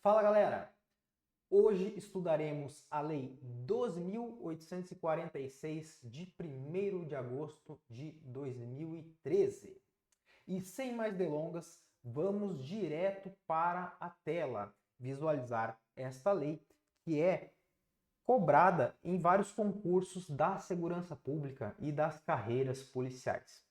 Fala galera! Hoje estudaremos a Lei 12.846 de 1º de agosto de 2013. E sem mais delongas, vamos direto para a tela visualizar esta lei que é cobrada em vários concursos da segurança pública e das carreiras policiais.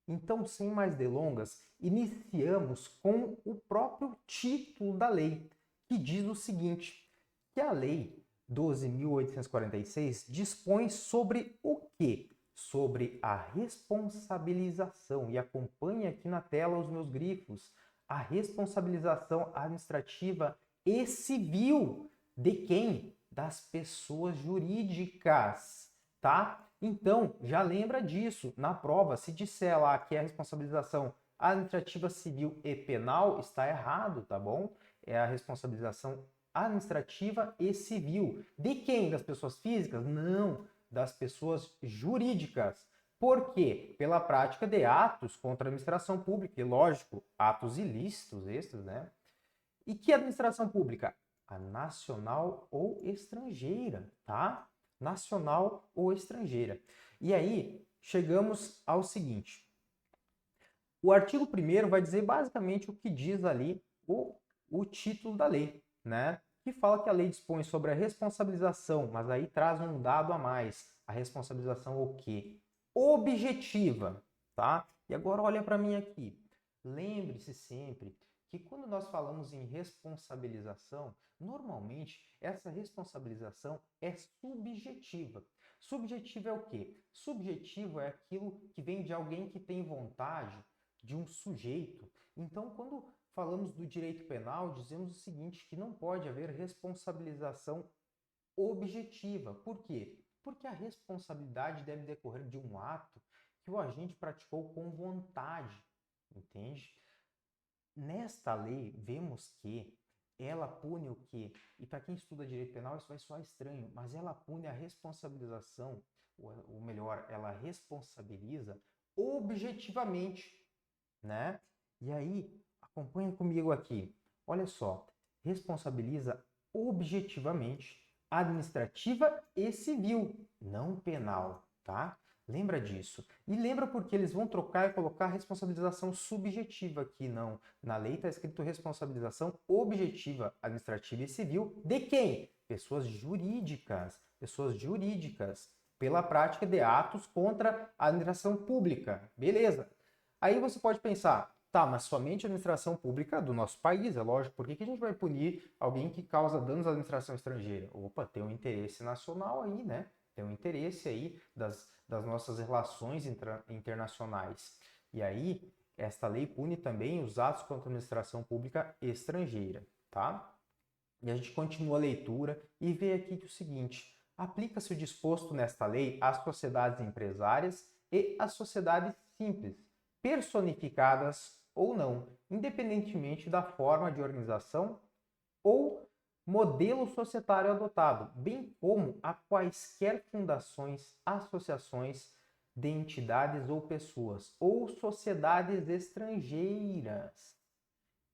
Então, sem mais delongas, iniciamos com o próprio título da lei, que diz o seguinte, que a Lei 12.846 dispõe sobre o quê? Sobre a responsabilização, e acompanhe aqui na tela os meus grifos, a responsabilização administrativa e civil de quem? Das pessoas jurídicas, tá? Então, já lembra disso, na prova, se disser lá que é a responsabilização administrativa, civil e penal, está errado, tá bom? É a responsabilização administrativa e civil. De quem? Das pessoas físicas? Não, das pessoas jurídicas. Por quê? Pela prática de atos contra a administração pública, e lógico, atos ilícitos estes, né? E que administração pública? A nacional ou estrangeira, tá? Nacional ou estrangeira. E aí, chegamos ao seguinte. O artigo 1º vai dizer basicamente o que diz ali o título da lei, né? Que fala que a lei dispõe sobre a responsabilização, mas aí traz um dado a mais. A responsabilização o quê? Objetiva, tá? E agora olha para mim aqui. Lembre-se sempre que quando nós falamos em responsabilização, normalmente essa responsabilização é subjetiva. Subjetivo é o quê? Subjetivo é aquilo que vem de alguém que tem vontade, de um sujeito. Então, quando falamos do direito penal, dizemos o seguinte, que não pode haver responsabilização objetiva. Por quê? Porque a responsabilidade deve decorrer de um ato que o agente praticou com vontade, entende? Nesta lei, vemos que ela pune o quê? E para quem estuda direito penal, isso vai soar estranho, mas ela pune a responsabilização, ou melhor, ela responsabiliza objetivamente, né? E aí, acompanha comigo aqui. Olha só, responsabiliza objetivamente administrativa e civil, não penal, tá? Lembra disso. E lembra porque eles vão trocar e colocar responsabilização subjetiva aqui, não. Na lei está escrito responsabilização objetiva, administrativa e civil de quem? Pessoas jurídicas, pela prática de atos contra a administração pública. Beleza. Aí você pode pensar, tá, mas somente a administração pública do nosso país, é lógico, por que a gente vai punir alguém que causa danos à administração estrangeira? Opa, tem um interesse nacional aí, né? Tem um interesse aí das nossas relações internacionais. E aí, esta lei pune também os atos contra a administração pública estrangeira, tá? E a gente continua a leitura e vê aqui que o seguinte, aplica-se o disposto nesta lei às sociedades empresárias e às sociedades simples, personificadas ou não, independentemente da forma de organização ou modelo societário adotado, bem como a quaisquer fundações, associações de entidades ou pessoas, ou sociedades estrangeiras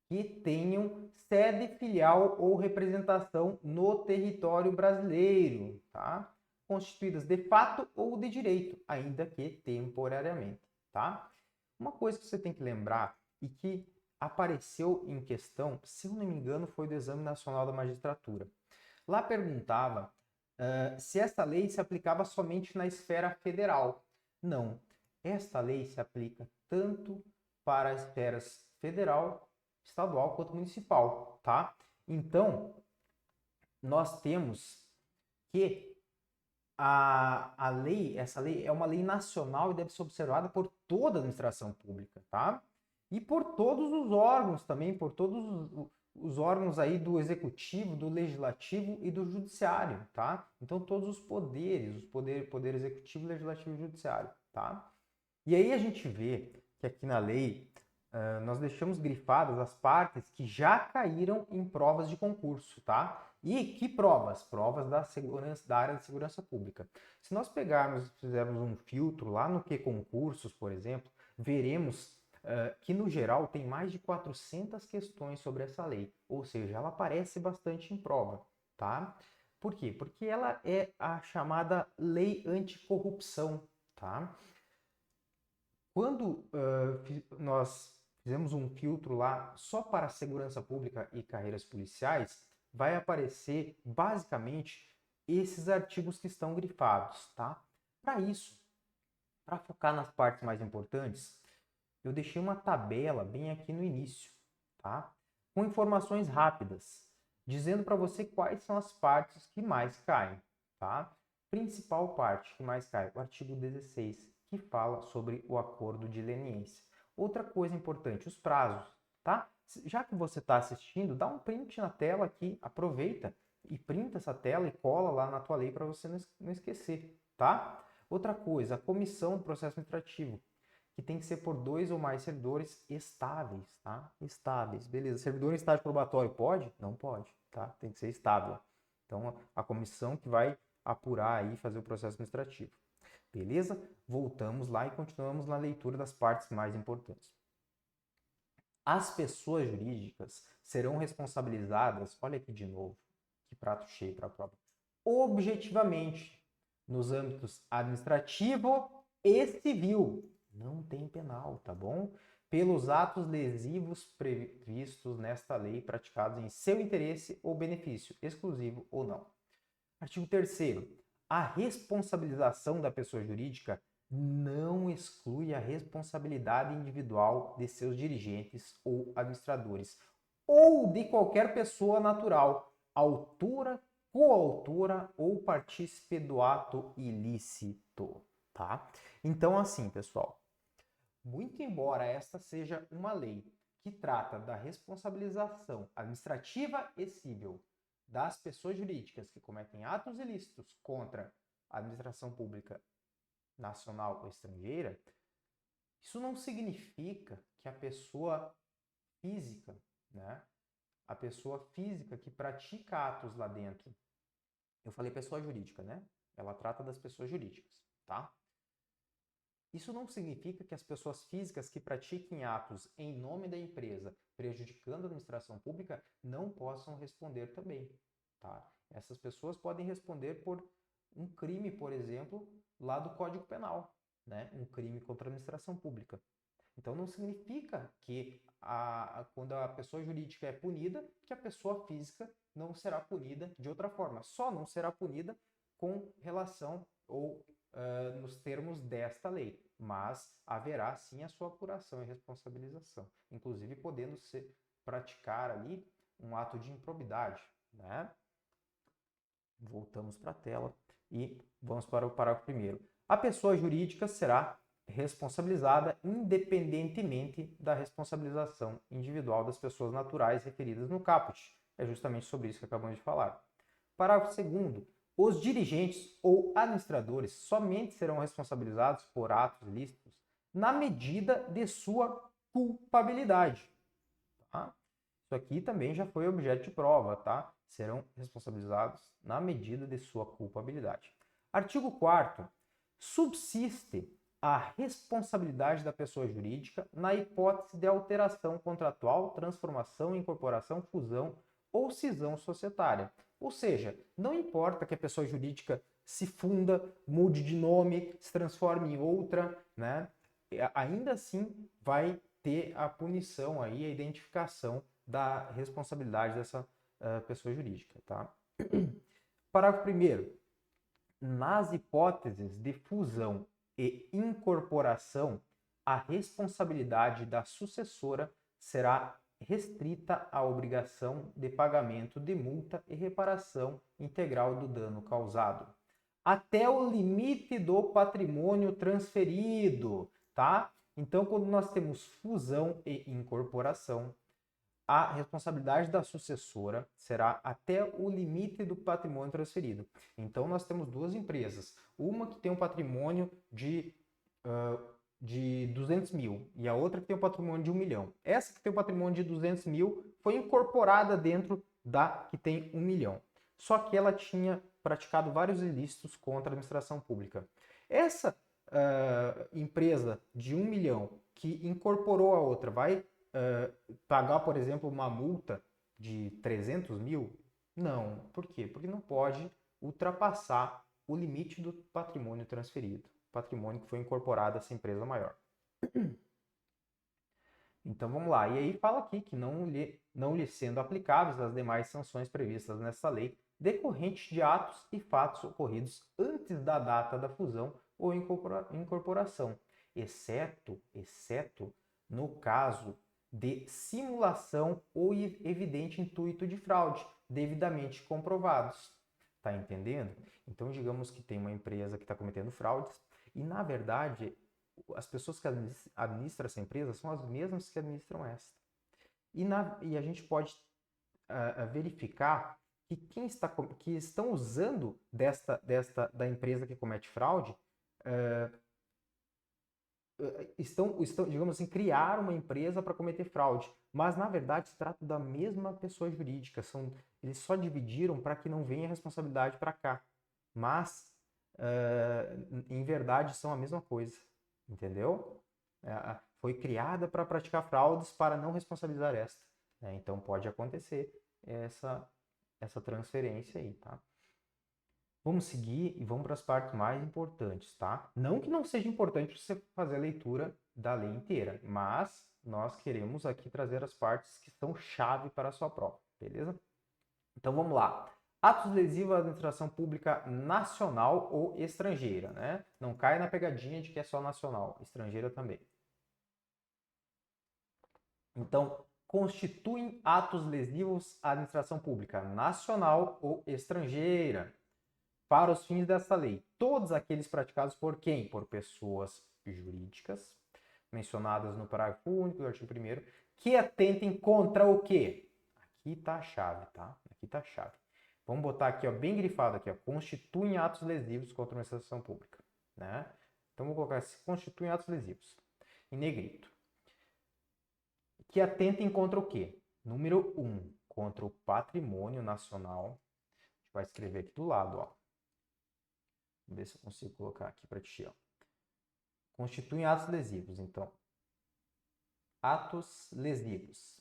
que tenham sede filial ou representação no território brasileiro, tá? Constituídas de fato ou de direito, ainda que temporariamente, tá? Uma coisa que você tem que lembrar e que apareceu em questão, se eu não me engano, foi do Exame Nacional da Magistratura. Lá perguntava se esta lei se aplicava somente na esfera federal. Não, esta lei se aplica tanto para as esferas federal, estadual quanto municipal, tá? Então, nós temos que essa lei é uma lei nacional e deve ser observada por toda a administração pública, tá? E por todos os órgãos também, por todos os órgãos aí do executivo, do legislativo e do judiciário, tá? Então todos os poderes, poder executivo, legislativo e judiciário, tá? E aí a gente vê que aqui na lei nós deixamos grifadas as partes que já caíram em provas de concurso, tá? E que provas? Provas da área de segurança pública. Se nós pegarmos e fizermos um filtro lá no que concursos, por exemplo, veremos que no geral tem mais de 400 questões sobre essa lei, ou seja, ela aparece bastante em prova, tá? Por quê? Porque ela é a chamada lei anticorrupção, tá? Quando nós fizemos um filtro lá só para a segurança pública e carreiras policiais, vai aparecer basicamente esses artigos que estão grifados, tá? Para isso, para focar nas partes mais importantes, eu deixei uma tabela bem aqui no início, tá? Com informações rápidas, dizendo para você quais são as partes que mais caem, tá? Principal parte que mais cai, o artigo 16, que fala sobre o acordo de leniência. Outra coisa importante, os prazos, tá? Já que você está assistindo, dá um print na tela aqui, aproveita e printa essa tela e cola lá na tua lei para você não esquecer, tá? Outra coisa, a comissão do processo administrativo, que tem que ser por 2 ou mais servidores estáveis, tá? Estáveis, beleza. Servidor em estágio probatório pode? Não pode, tá? Tem que ser estável. Então, a comissão que vai apurar aí, fazer o processo administrativo. Beleza? Voltamos lá e continuamos na leitura das partes mais importantes. As pessoas jurídicas serão responsabilizadas, olha aqui de novo, que prato cheio para a prova, objetivamente, nos âmbitos administrativo e civil. Não tem penal, tá bom? Pelos atos lesivos previstos nesta lei praticados em seu interesse ou benefício, exclusivo ou não. Artigo 3º. A responsabilização da pessoa jurídica não exclui a responsabilidade individual de seus dirigentes ou administradores, ou de qualquer pessoa natural, autora, coautora ou partícipe do ato ilícito, tá? Então, assim, pessoal, muito embora esta seja uma lei que trata da responsabilização administrativa e civil das pessoas jurídicas que cometem atos ilícitos contra a administração pública nacional ou estrangeira, isso não significa que a pessoa física, né, a pessoa física que pratica atos lá dentro, eu falei pessoa jurídica, né? Ela trata das pessoas jurídicas, tá? Isso não significa que as pessoas físicas que pratiquem atos em nome da empresa, prejudicando a administração pública, não possam responder também, tá? Essas pessoas podem responder por um crime, por exemplo, lá do Código Penal, né? Um crime contra a administração pública. Então não significa que quando a pessoa jurídica é punida, que a pessoa física não será punida de outra forma. Só não será punida com relação ou nos termos desta lei, mas haverá sim a sua apuração e responsabilização, inclusive podendo praticar ali um ato de improbidade, né? Voltamos para a tela e vamos para o parágrafo 1º. A pessoa jurídica será responsabilizada independentemente da responsabilização individual das pessoas naturais referidas no caput. É justamente sobre isso que acabamos de falar. Parágrafo 2º. Os dirigentes ou administradores somente serão responsabilizados por atos ilícitos na medida de sua culpabilidade. Tá? Isso aqui também já foi objeto de prova, tá? Serão responsabilizados na medida de sua culpabilidade. Artigo 4º. Subsiste a responsabilidade da pessoa jurídica na hipótese de alteração contratual, transformação, incorporação, fusão ou cisão societária. Ou seja, não importa que a pessoa jurídica se funda, mude de nome, se transforme em outra, né? Ainda assim vai ter a punição aí, a identificação da responsabilidade dessa pessoa jurídica, tá? Parágrafo 1º. Nas hipóteses de fusão e incorporação, a responsabilidade da sucessora será restrita à obrigação de pagamento de multa e reparação integral do dano causado, até o limite do patrimônio transferido, tá? Então, quando nós temos fusão e incorporação, a responsabilidade da sucessora será até o limite do patrimônio transferido. Então, nós temos duas empresas. Uma que tem um patrimônio de 200 mil e a outra que tem um patrimônio de 1 milhão. Essa que tem um patrimônio de 200 mil foi incorporada dentro da que tem 1 milhão. Só que ela tinha praticado vários ilícitos contra a administração pública. Essa empresa de 1 milhão que incorporou a outra vai pagar, por exemplo, uma multa de 300 mil? Não. Por quê? Porque não pode ultrapassar o limite do patrimônio transferido, patrimônio que foi incorporado a essa empresa maior. Então vamos lá. E aí fala aqui que não lhe sendo aplicáveis as demais sanções previstas nessa lei decorrentes de atos e fatos ocorridos antes da data da fusão ou incorporação, exceto no caso de simulação ou evidente intuito de fraude, devidamente comprovados. Tá entendendo? Então digamos que tem uma empresa que está cometendo fraudes e na verdade as pessoas que administram essa empresa são as mesmas que administram esta. E a gente pode verificar que que estão usando da empresa que comete fraude estão, digamos assim, criar uma empresa para cometer fraude. Mas, na verdade, se trata da mesma pessoa jurídica. Eles só dividiram para que não venha a responsabilidade para cá. Mas, em verdade, são a mesma coisa. Entendeu? Foi criada para praticar fraudes para não responsabilizar esta. Então, pode acontecer essa transferência aí, tá? Vamos seguir e vamos para as partes mais importantes, tá? Não que não seja importante você fazer a leitura da lei inteira, mas nós queremos aqui trazer as partes que são chave para a sua prova, beleza? Então vamos lá. Atos lesivos à administração pública nacional ou estrangeira, né? Não cai na pegadinha de que é só nacional, estrangeira também. Então, constituem atos lesivos à administração pública nacional ou estrangeira. Para os fins desta lei, todos aqueles praticados por quem? Por pessoas jurídicas, mencionadas no parágrafo único do artigo 1º, que atentem contra o quê? Aqui está a chave, tá? Aqui está a chave. Vamos botar aqui, ó, bem grifado aqui, ó, constituem atos lesivos contra uma administração pública, né? Então, vou colocar assim, constituem atos lesivos, em negrito. Que atentem contra o quê? Número 1, contra o patrimônio nacional. A gente vai escrever aqui do lado, ó. Vamos ver se eu consigo colocar aqui para ti. Ó. Constituem atos lesivos. Então, atos lesivos.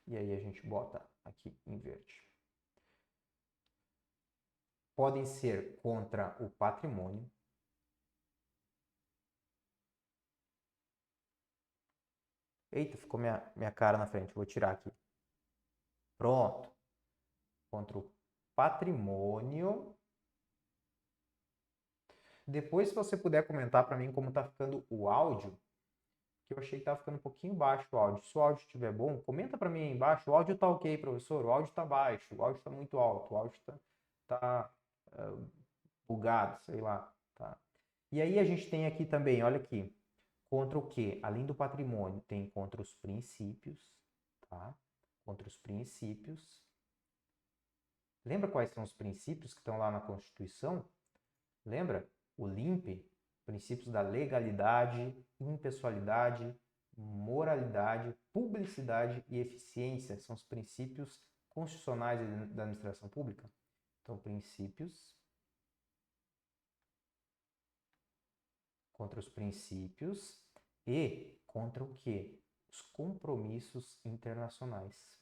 E aí a gente bota aqui em verde. Podem ser contra o patrimônio. Eita, ficou minha cara na frente. Vou tirar aqui. Pronto. Contra o patrimônio. Depois, se você puder comentar para mim como está ficando o áudio, que eu achei que estava ficando um pouquinho baixo o áudio. Se o áudio estiver bom, comenta para mim aí embaixo. O áudio está ok, professor? O áudio está baixo, o áudio está muito alto, o áudio está bugado, sei lá. Tá? E aí a gente tem aqui também, olha aqui, contra o quê? Além do patrimônio, tem contra os princípios, tá? Contra os princípios. Lembra quais são os princípios que estão lá na Constituição? Lembra? O LIMP, princípios da legalidade, impessoalidade, moralidade, publicidade e eficiência são os princípios constitucionais da administração pública. Então, princípios contra os princípios e contra o quê? Os compromissos internacionais.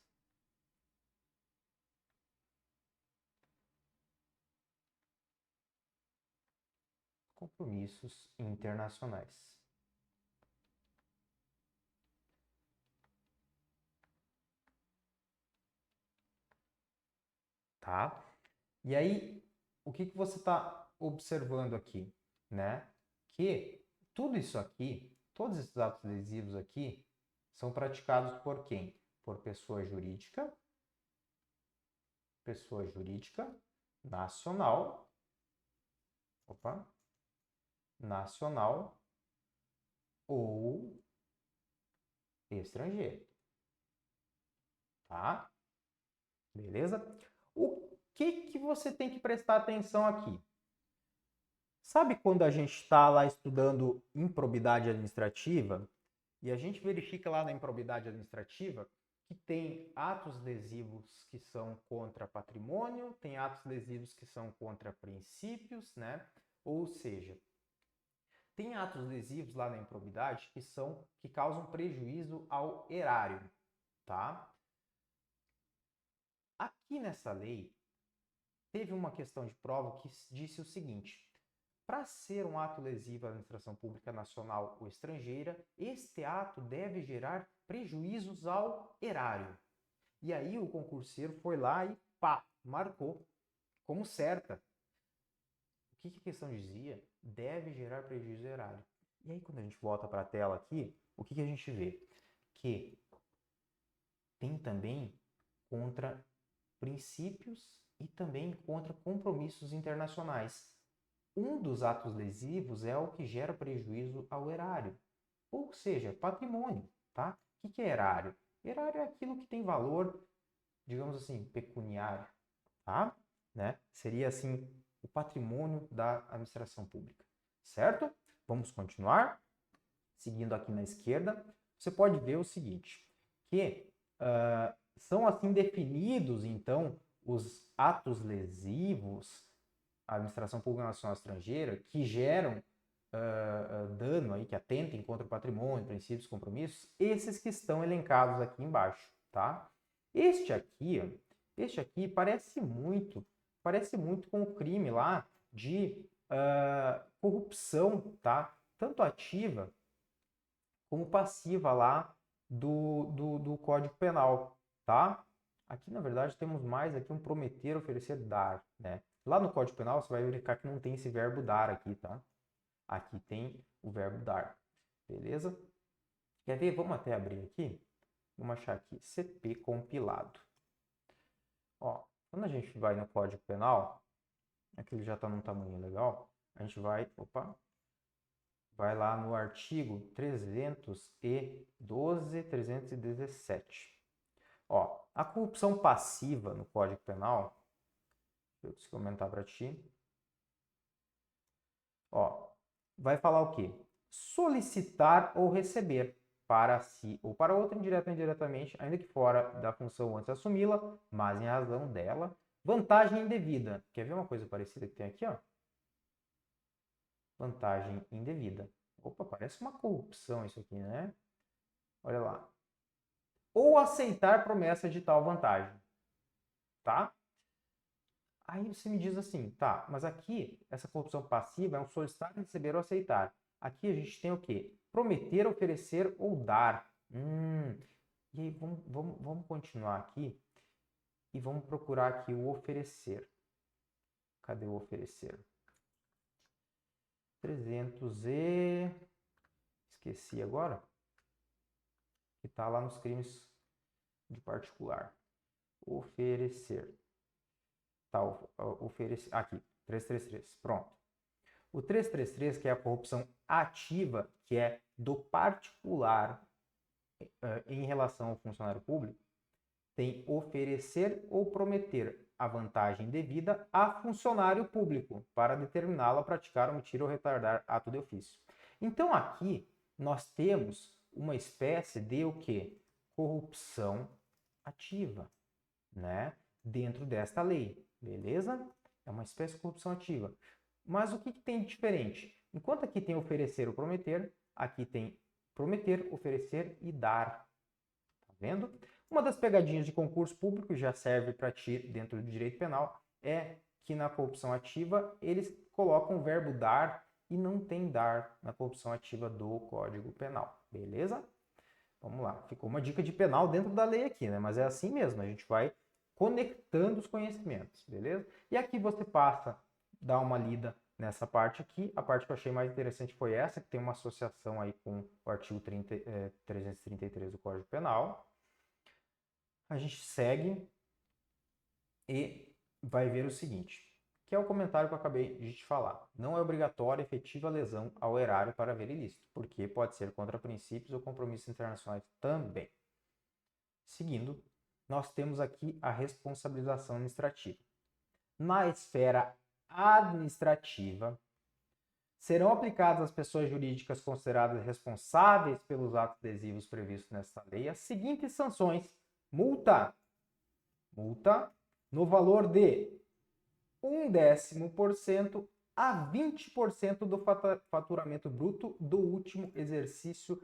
Compromissos internacionais. Tá? E aí, o que você está observando aqui, né? Que tudo isso aqui, todos esses atos lesivos aqui, são praticados por quem? Por pessoa jurídica nacional, nacional ou estrangeiro, tá? Beleza? O que você tem que prestar atenção aqui? Sabe quando a gente está lá estudando improbidade administrativa e a gente verifica lá na improbidade administrativa que tem atos lesivos que são contra patrimônio, tem atos lesivos que são contra princípios, né? Ou seja, tem atos lesivos lá na improbidade que causam prejuízo ao erário, tá? Aqui nessa lei, teve uma questão de prova que disse o seguinte: para ser um ato lesivo à administração pública nacional ou estrangeira, este ato deve gerar prejuízos ao erário. E aí o concurseiro foi lá e pá, marcou como certa. O que a questão dizia? Deve gerar prejuízo ao erário. E aí quando a gente volta para a tela aqui, o que a gente vê? Que tem também contra princípios e também contra compromissos internacionais. Um dos atos lesivos é o que gera prejuízo ao erário, ou seja, patrimônio, tá? O que é erário? Erário é aquilo que tem valor, digamos assim, pecuniário, tá? Né? Seria assim o patrimônio da administração pública, certo? Vamos continuar. Seguindo aqui na esquerda, você pode ver o seguinte, que são assim definidos, então, os atos lesivos à administração pública nacional estrangeira que geram dano aí, que atentem contra o patrimônio, princípios, compromissos, esses que estão elencados aqui embaixo, tá? Este aqui parece muito com o crime lá de corrupção, tá? Tanto ativa como passiva lá do Código Penal, tá? Aqui, na verdade, temos mais aqui um prometer, oferecer, dar, né? Lá no Código Penal, você vai verificar que não tem esse verbo dar aqui, tá? Aqui tem o verbo dar, beleza? Quer ver? Vamos até abrir aqui. Vamos achar aqui, CP compilado. Ó, quando a gente vai no Código Penal, aqui ele já está num tamanho legal, a gente vai lá no artigo 312, 317. Ó, a corrupção passiva no Código Penal, deixa eu comentar para ti. Ó, vai falar o quê? Solicitar ou receber para si ou para outro, indireto ou indiretamente, ainda que fora da função antes de assumi-la, mas em razão dela, vantagem indevida. Quer ver uma coisa parecida que tem aqui, ó? Vantagem indevida. Opa, parece uma corrupção isso aqui, né? Olha lá. Ou aceitar promessa de tal vantagem, tá? Aí você me diz assim, tá, mas aqui, essa corrupção passiva é um solicitar, receber ou aceitar. Aqui a gente tem o quê? Prometer, oferecer ou dar. E aí vamos continuar aqui e vamos procurar aqui o oferecer. Cadê o oferecer? 300 e... Esqueci agora. Que está lá nos crimes de particular. Oferecer. Tá, oferecer. Aqui, 333. Pronto. O 333, que é a corrupção ativa, que é do particular em relação ao funcionário público, tem oferecer ou prometer a vantagem devida a funcionário público para determiná-lo a praticar, omitir ou retardar ato de ofício. Então aqui nós temos uma espécie de o quê? Corrupção ativa, né? Dentro desta lei, beleza? É uma espécie de corrupção ativa. Mas o que tem de diferente? Enquanto aqui tem oferecer ou prometer, aqui tem prometer, oferecer e dar. Tá vendo? Uma das pegadinhas de concurso público, já serve para ti dentro do direito penal, é que na corrupção ativa eles colocam o verbo dar e não tem dar na corrupção ativa do Código Penal. Beleza? Vamos lá. Ficou uma dica de penal dentro da lei aqui, né? Mas é assim mesmo, a gente vai conectando os conhecimentos, beleza? E aqui você passa, dá uma lida nessa parte aqui. A parte que eu achei mais interessante foi essa, que tem uma associação aí com o artigo 333 do Código Penal. A gente segue e vai ver o seguinte, que é o comentário que eu acabei de te falar. Não é obrigatória efetiva lesão ao erário para haver ilícito, porque pode ser contra princípios ou compromissos internacionais também. Seguindo, nós temos aqui a responsabilização administrativa. Na esfera administrativa, serão aplicadas às pessoas jurídicas consideradas responsáveis pelos atos lesivos previstos nesta lei as seguintes sanções: multa no valor de 1/10% a 20% do faturamento bruto do último exercício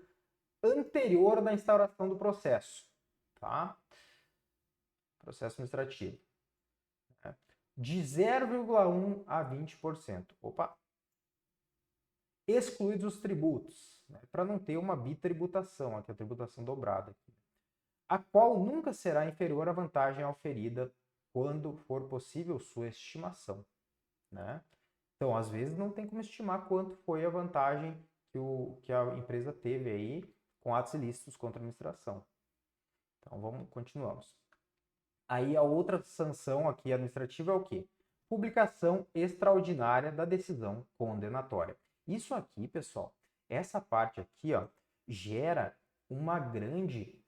anterior da instauração do processo, tá? Processo administrativo. De 0,1 a 20%. Opa! Excluídos os tributos, né? Para não ter uma bitributação, aqui a tributação dobrada. Aqui, a qual nunca será inferior à vantagem oferida quando for possível sua estimação, né? Então, às vezes, não tem como estimar quanto foi a vantagem que a empresa teve aí com atos ilícitos contra a administração. Então, continuamos. Aí, a outra sanção aqui administrativa é o quê? Publicação extraordinária da decisão condenatória. Isso aqui, pessoal, essa parte aqui, ó, gera uma grande,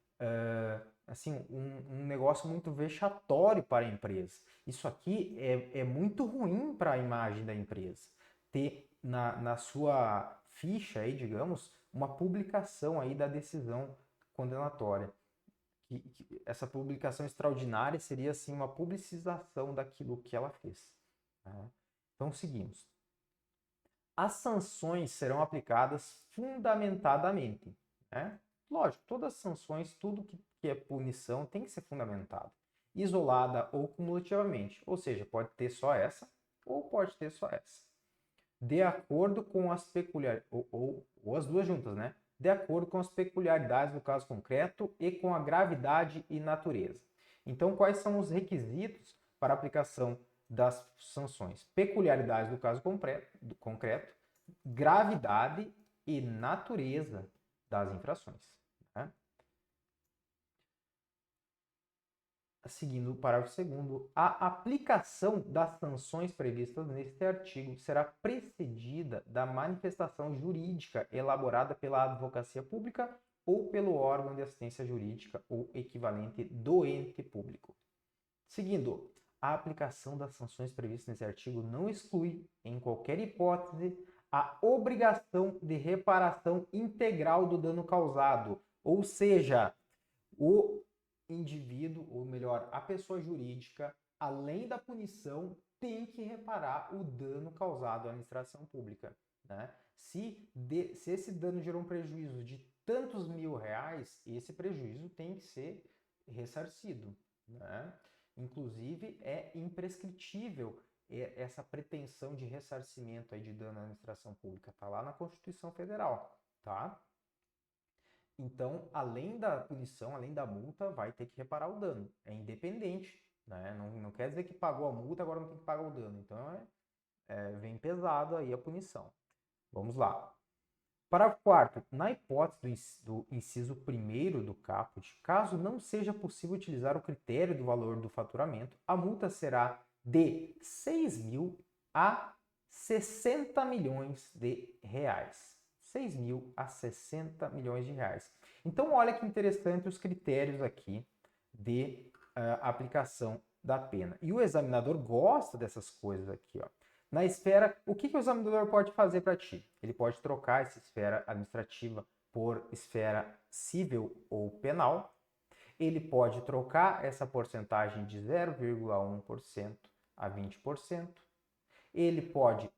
assim, um negócio muito vexatório para a empresa. Isso aqui é muito ruim para a imagem da empresa. Ter na sua ficha aí, digamos, uma publicação aí da decisão condenatória. Essa publicação extraordinária seria, assim, uma publicização daquilo que ela fez. Né? Então, seguimos. As sanções serão aplicadas fundamentadamente. Né? Lógico, todas as sanções, tudo que é punição tem que ser fundamentado. Isolada ou cumulativamente. Ou seja, pode ter só essa ou pode ter só essa. De acordo com as peculiaridades, ou as duas juntas, né? De acordo com as peculiaridades do caso concreto e com a gravidade e natureza. Então, quais são os requisitos para a aplicação das sanções? Peculiaridades do caso concreto, gravidade e natureza das infrações. Né? Seguindo o parágrafo 2º, a aplicação das sanções previstas neste artigo será precedida da manifestação jurídica elaborada pela advocacia pública ou pelo órgão de assistência jurídica ou equivalente do ente público. Seguindo, a aplicação das sanções previstas nesse artigo não exclui, em qualquer hipótese, a obrigação de reparação integral do dano causado, ou seja, o indivíduo, ou melhor, a pessoa jurídica, além da punição, tem que reparar o dano causado à administração pública. Né? Se esse dano gerou um prejuízo de tantos mil reais, esse prejuízo tem que ser ressarcido. Né? Inclusive, é imprescritível essa pretensão de ressarcimento aí de dano à administração pública. Está lá na Constituição Federal. Tá? Então, além da punição, além da multa, vai ter que reparar o dano. É independente, né? Não quer dizer que pagou a multa, agora não tem que pagar o dano. Então, vem pesado aí a punição. Vamos lá. Parágrafo 4º. Na hipótese do inciso 1º do caput, caso não seja possível utilizar o critério do valor do faturamento, a multa será de 6 mil a 60 milhões de reais. 6 mil a 60 milhões de reais. Então, olha que interessante os critérios aqui de aplicação da pena. E o examinador gosta dessas coisas aqui, ó. Na esfera, o que o examinador pode fazer para ti? Ele pode trocar essa esfera administrativa por esfera civil ou penal. Ele pode trocar essa porcentagem de 0,1% a 20%. Ele pode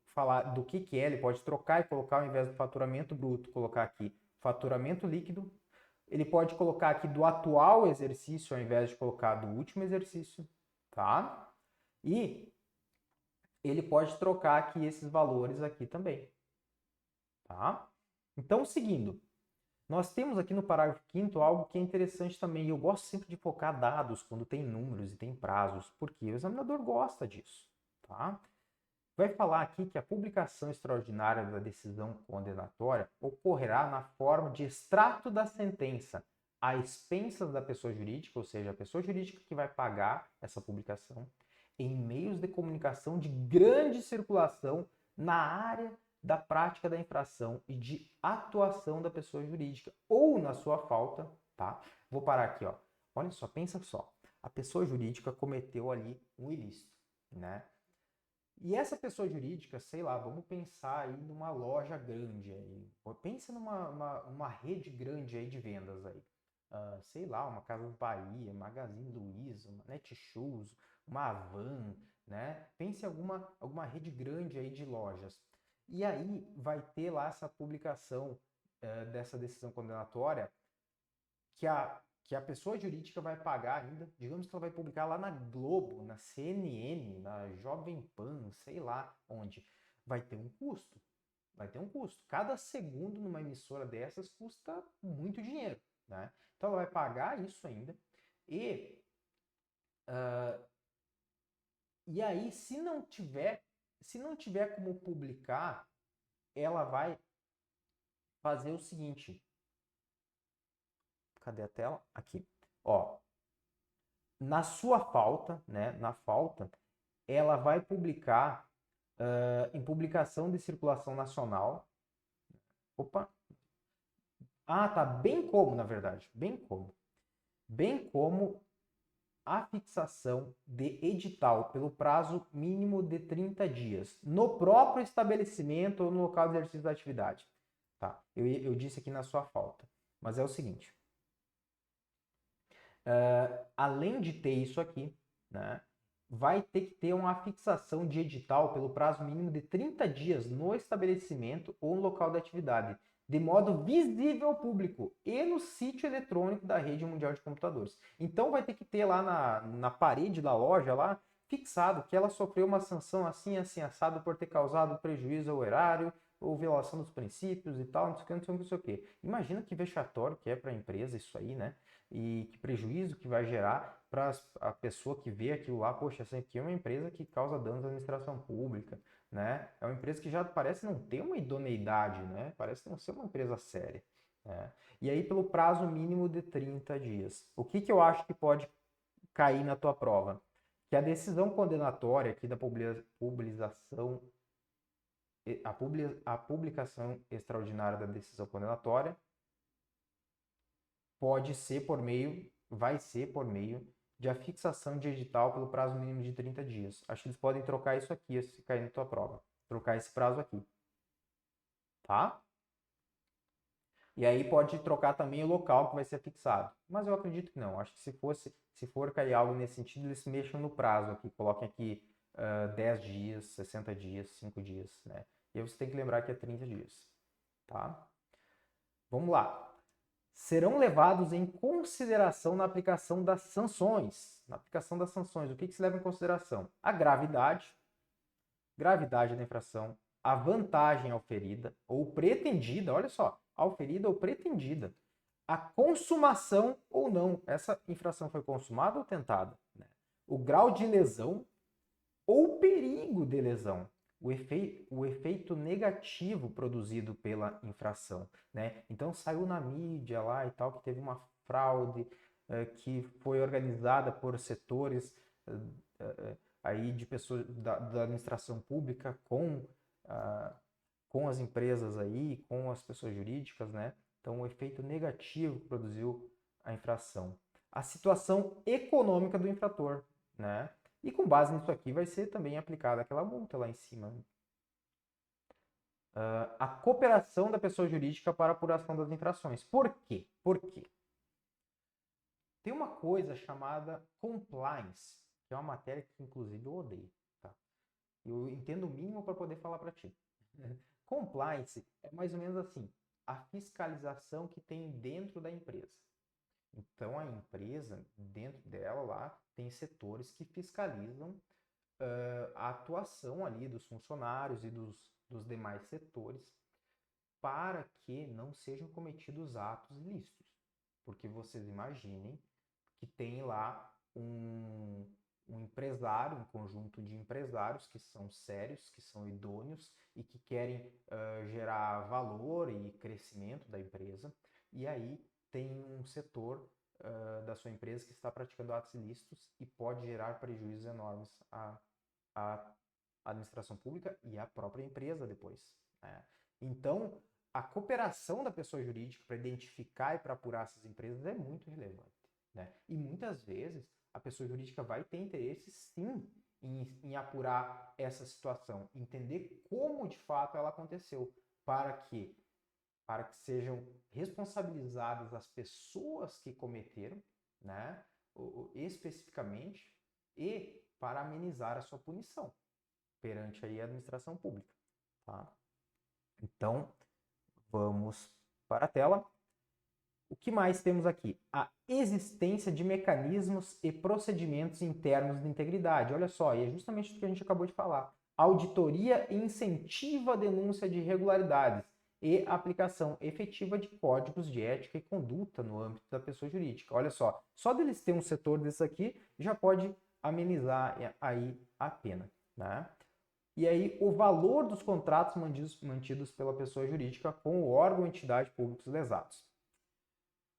falar do que é, ele pode trocar e colocar, ao invés do faturamento bruto, colocar aqui faturamento líquido. Ele pode colocar aqui do atual exercício, ao invés de colocar do último exercício, tá? E ele pode trocar aqui esses valores aqui também, tá? Então, seguindo, nós temos aqui no parágrafo 5º algo que é interessante também. Eu gosto sempre de focar dados quando tem números e tem prazos, porque o examinador gosta disso, tá? Vai falar aqui que a publicação extraordinária da decisão condenatória ocorrerá na forma de extrato da sentença, a expensas da pessoa jurídica, ou seja, a pessoa jurídica que vai pagar essa publicação, em meios de comunicação de grande circulação na área da prática da infração e de atuação da pessoa jurídica, ou na sua falta, tá? Vou parar aqui, ó. Olha só, pensa só. A pessoa jurídica cometeu ali um ilícito, né? E essa pessoa jurídica, sei lá, vamos pensar aí numa loja grande aí. Pensa numa rede grande aí de vendas aí. Sei lá, uma Casas Bahia, Magazine Luiza, uma Netshoes, uma Havan, né? Pense em alguma rede grande aí de lojas. E aí vai ter lá essa publicação dessa decisão condenatória que a pessoa jurídica vai pagar ainda, digamos que ela vai publicar lá na Globo, na CNN, na Jovem Pan, sei lá onde, vai ter um custo. Vai ter um custo. Cada segundo numa emissora dessas custa muito dinheiro, né? Então ela vai pagar isso ainda. E, e aí, se não tiver como publicar, ela vai fazer o seguinte. Cadê a tela? Aqui. Ó, na sua falta, né? Na falta, ela vai publicar em publicação de circulação nacional. Opa! Ah, tá. Bem como, na verdade. Bem como a fixação de edital pelo prazo mínimo de 30 dias no próprio estabelecimento ou no local de exercício da atividade. Tá? Eu disse aqui na sua falta. Mas é o seguinte. Além de ter isso aqui, né, vai ter que ter uma fixação de edital pelo prazo mínimo de 30 dias no estabelecimento ou no local da atividade, de modo visível ao público e no sítio eletrônico da rede mundial de computadores. Então vai ter que ter lá na parede da loja lá fixado que ela sofreu uma sanção assim, assim, assado por ter causado prejuízo ao erário ou violação dos princípios e tal, não sei o que, não sei o que. Imagina que vexatório que é para a empresa isso aí, né? E que prejuízo que vai gerar para a pessoa que vê aquilo lá, poxa, essa aqui é uma empresa que causa danos à administração pública, né? É uma empresa que já parece não ter uma idoneidade, né? Parece não ser uma empresa séria, né? E aí pelo prazo mínimo de 30 dias. O que eu acho que pode cair na tua prova? Que a decisão condenatória aqui da publicação a publicação extraordinária da decisão condenatória vai ser por meio de a fixação de edital pelo prazo mínimo de 30 dias. Acho que eles podem trocar isso aqui, se cair na tua prova. Trocar esse prazo aqui. Tá? E aí pode trocar também o local que vai ser fixado. Mas eu acredito que não. Acho que se for cair algo nesse sentido, eles mexam no prazo aqui. Coloquem aqui 10 dias, 60 dias, 5 dias, né? E aí você tem que lembrar que é 30 dias. Tá? Vamos lá. Serão levados em consideração na aplicação das sanções. Na aplicação das sanções, o que se leva em consideração? A gravidade da infração, a vantagem auferida ou pretendida, olha só, auferida ou pretendida, a consumação ou não, essa infração foi consumada ou tentada, né? O grau de lesão ou perigo de lesão, o efeito negativo produzido pela infração, né? Então saiu na mídia lá e tal que teve uma fraude que foi organizada por setores aí de pessoas da administração pública com as empresas aí, com as pessoas jurídicas, né? Então o efeito negativo que produziu a infração. A situação econômica do infrator, né? E com base nisso aqui vai ser também aplicada aquela multa lá em cima. A cooperação da pessoa jurídica para a apuração das infrações. Por quê? Por quê? Tem uma coisa chamada compliance, que é uma matéria que inclusive eu odeio. Tá? Eu entendo o mínimo para poder falar para ti. Compliance é mais ou menos assim, a fiscalização que tem dentro da empresa. Então a empresa, dentro dela lá, tem setores que fiscalizam a atuação ali dos funcionários e dos demais setores para que não sejam cometidos atos ilícitos. Porque vocês imaginem que tem lá um empresário, um conjunto de empresários que são sérios, que são idôneos e que querem gerar valor e crescimento da empresa. E aí tem um setor da sua empresa que está praticando atos ilícitos e pode gerar prejuízos enormes à administração pública e à própria empresa depois, né? Então, a cooperação da pessoa jurídica para identificar e para apurar essas empresas é muito relevante, né? E muitas vezes a pessoa jurídica vai ter interesse sim em apurar essa situação, entender como de fato ela aconteceu, para que sejam responsabilizadas as pessoas que cometeram, né, especificamente, e para amenizar a sua punição perante aí a administração pública, tá? Então, vamos para a tela. O que mais temos aqui? A existência de mecanismos e procedimentos internos de integridade. Olha só, e é justamente o que a gente acabou de falar. Auditoria incentiva a denúncia de irregularidades e aplicação efetiva de códigos de ética e conduta no âmbito da pessoa jurídica. Olha só deles ter um setor desse aqui já pode amenizar aí a pena, né? E aí, o valor dos contratos mantidos pela pessoa jurídica com o órgão ou entidade públicos lesados.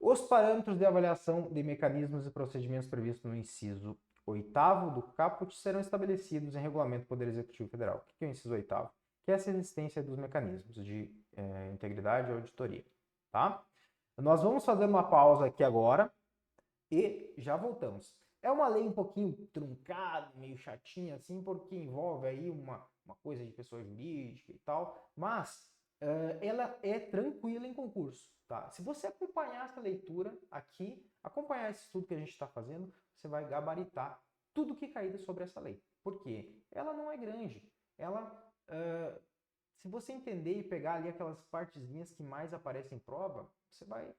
Os parâmetros de avaliação de mecanismos e procedimentos previstos no inciso 8º do caput serão estabelecidos em regulamento do Poder Executivo Federal. O que é o inciso 8º? Que é essa existência dos mecanismos de integridade e auditoria. Tá? Nós vamos fazer uma pausa aqui agora e já voltamos. É uma lei um pouquinho truncada, meio chatinha assim, porque envolve aí uma coisa de pessoa jurídica e tal, mas ela é tranquila em concurso, tá? Se você acompanhar essa leitura aqui, acompanhar esse estudo que a gente está fazendo, você vai gabaritar tudo que cair sobre essa lei. Por quê? Ela não é grande. Ela, se você entender e pegar ali aquelas partezinhas que mais aparecem em prova, você vai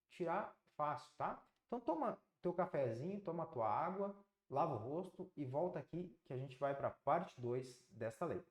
tirar fácil, tá? Então toma teu cafezinho, toma tua água, lava o rosto e volta aqui que a gente vai para a parte 2 dessa lei.